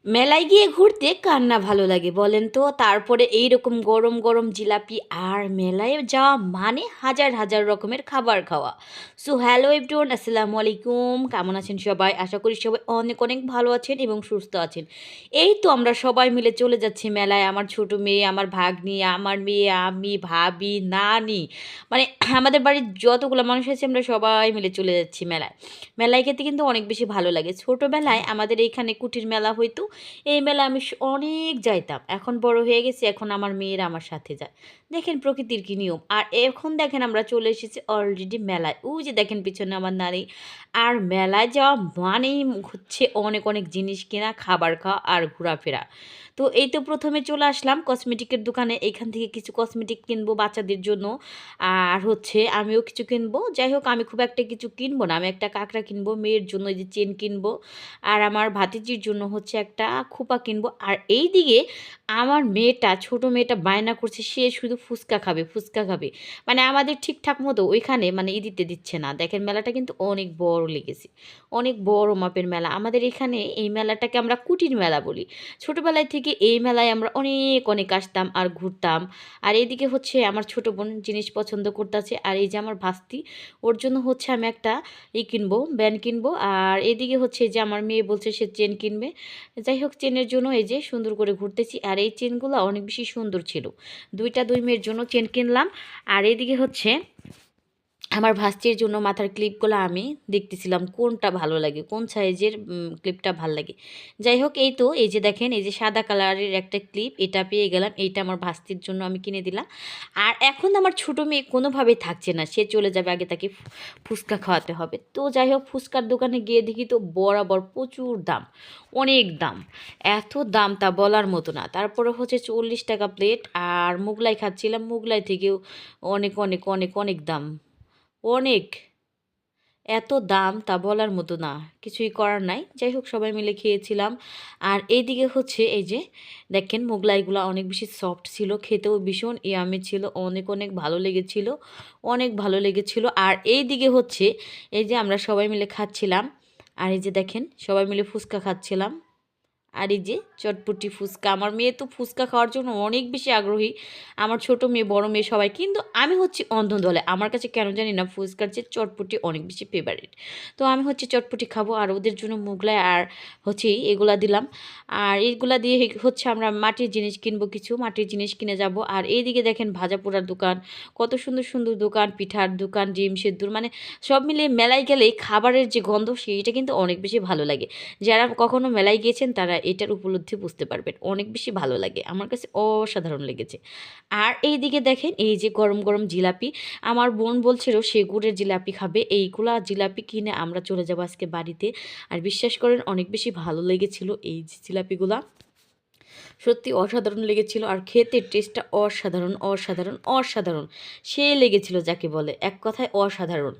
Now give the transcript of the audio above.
মেলায় গিয়ে ঘুরতে কার না ভালো লাগে বলেন তো? তারপরে এইরকম গরম, গরম জিলাপি আর মেলায় যাওয়া মানে হাজার, হাজার রকমের খাবার খাওয়া। সো হ্যালো এভরিওয়ান, আসসালামু আলাইকুম। কেমন আছেন সবাই? আশা করি সবাই অনেক, অনেক ভালো আছেন এবং সুস্থ আছেন। এই তো আমরা সবাই মিলে চলে যাচ্ছি মেলায়। আমার ছোট মেয়ে, আমার ভাগ্নি, আমার মেয়ে, আমি, ভাবি, নানি মানে আমাদের বাড়ির যতগুলো মানুষ আছে আমরা সবাই মিলে চলে যাচ্ছি মেলায়। মেলায় খেতে কিন্তু অনেক বেশি ভালো লাগে। ছোটবেলায় আমাদের এইখানে কুটির মেলা হইতো। এই মেলায় আমি অনেক যাইতাম। এখন বড় হয়ে গেছি, এখন আমার মেয়েরা আমার সাথে যায়। দেখেন প্রকৃতির কি নিয়ম। আর এখন দেখেন আমরা চলে এসেছি অলরেডি মেলায়। ওই যে দেখেন পিছনে আমার নানি। আর মেলায় যাওয়া মানেই হচ্ছে অনেক, অনেক জিনিস কেনা, খাবার খাওয়া আর ঘোরাফেরা। তো এই তো ১ম এ চলে আসলাম কসমেটিকের দোকানে। এইখান থেকে কিছু কসমেটিক কিনবো বাচ্চাদের জন্য। আর হচ্ছে আমিও কিছু কিনবো। যাই হোক আমি খুব একটা কিছু কিনবো না। আমি একটা কাঁকড়া কিনবো, মেয়ের জন্য এই যে চেন কিনবো। আর আমার ভাতিজির জন্য হচ্ছে একটা খোঁপা কিনবো। আর এইদিকে আমার মেয়েটা, ছোট মেয়েটা বায়না করছে সে শুধু ফুচকা খাবে, ফুচকা খাবে। মানে আমাদের ঠিকঠাক মতো ওইখানে মানে দিতে দিচ্ছে না। দেখেন মেলাটা কিন্তু অনেক বড় লেগেছে। অনেক বড় মাপের মেলা। আমাদের এখানে এই মেলাটাকে আমরা কুটির মেলা বলি। ছোটবেলায় থেকে এই মেলায় আমরা অনেক, অনেক আসতাম আর ঘুরতাম। আর এইদিকে হচ্ছে আমার ছোট বোন জিনিস পছন্দ করতেছে। আর এই যে আমার ভাস্তি, ওর জন্য হচ্ছে আমি একটা কিনবো, ব্যান্ড কিনবো। আর এদিকে হচ্ছে যে আমার মেয়ে বলছে সে চেন কিনবে। যাই হোক চেনের জন্য এই যে সুন্দর করে ঘুরতেছি। আর এই চেনগুলো অনেক বেশি সুন্দর ছিল। ২ মেয়ের জন্য চেন কিনলাম। আর এদিকে হচ্ছে আমার ভাস্তির জন্য মাথার ক্লিপগুলো আমি দেখতেছিলাম কোনটা ভালো লাগে, কোন সাইজের ক্লিপটা ভাল লাগে। যাই হোক এই তো এই যে দেখেন এই যে সাদা কালারের একটা ক্লিপ এটা পেয়ে গেলাম। এইটা আমার ভাস্তির জন্য আমি কিনে দিলাম। আর এখন আমার ছোট মেয়ে কোনোভাবেই থাকছে না। সে চলে যাবে, আগে তাকে ফুচকা খাওয়াতে হবে। তো যাই হোক ফুচকার দোকানে গিয়ে দেখি তো বরাবর প্রচুর দাম, অনেক দাম। এত দাম তা বলার মতো না। তারপরে হচ্ছে ৪০ টাকা প্লেট। আর মোগলাই খাচ্ছিলাম, মোগলাই থেকেও অনেক, অনেক, অনেক, অনেক দাম। অনেক। এত দাম তা বলার মতো না। কিছুই করার নাই। যাই হোক সবাই মিলে খেয়েছিলাম। আর এইদিকে হচ্ছে এই যে দেখেন মোগলাইগুলা অনেক বেশি সফট ছিল। খেতেও ভীষণ ইয়াম্মি ছিল। অনেক, অনেক ভালো লেগেছিল। অনেক ভালো লেগেছিল। আর এইদিকে হচ্ছে এই যে আমরা সবাই মিলে খাচ্ছিলাম। আর এই যে দেখেন সবাই মিলে ফুচকা খাচ্ছিলাম। আর এই যে চটপটি ফুচকা, আমার মেয়ে তো ফুচকা খাওয়ার জন্য অনেক বেশি আগ্রহী। আমার ছোট মেয়ে, বড় মেয়ে সবাই। কিন্তু আমি হচ্ছি অন্ধ দলে। আমার কাছে কেন জানি না ফুচকার চেয়ে চটপটি অনেক বেশি ফেভারিট। তো আমি হচ্ছে চটপটি খাবো আর ওদের জন্য মোগলাই আর হচ্ছে এগুলা দিলাম। আর এইগুলা দিয়ে হচ্ছে আমরা মাটির জিনিস কিনবো, কিছু মাটির জিনিস কিনে যাব। আর এইদিকে দেখেন ভাজা পোড়ার দোকান, কত সুন্দর সুন্দর দোকান, পিঠার দোকান, ডিম সেদ্ধুর মানে সব মিলিয়ে মেলায় গেলে খাবারের যে গন্ধ সেইটা কিন্তু অনেক বেশি ভালো লাগে। যারা কখনো মেলায় গিয়েছেন তারা এটার উপলব্ধি বুঝতে পারবেন। অনেক বেশি ভালো লাগে। আমার কাছে অসাধারণ লেগেছে। আর এইদিকে দেখেন এই যে গরম, গরম জিলাপি। আমার বোন বলছিল সে গুড়ের জিলাপি খাবে। এইগুলা জিলাপি কিনে আমরা চলে যাব আজকে বাড়িতে। আর বিশ্বাস করেন অনেক বেশি ভালো লেগেছিল এই যে জিলাপিগুলা। সত্যি অসাধারণ লেগেছিল। আর খেতে টেস্টটা অসাধারণ, অসাধারণ, অসাধারণ। সে লেগেছিল যাকে বলে। এক কথায় অসাধারণ।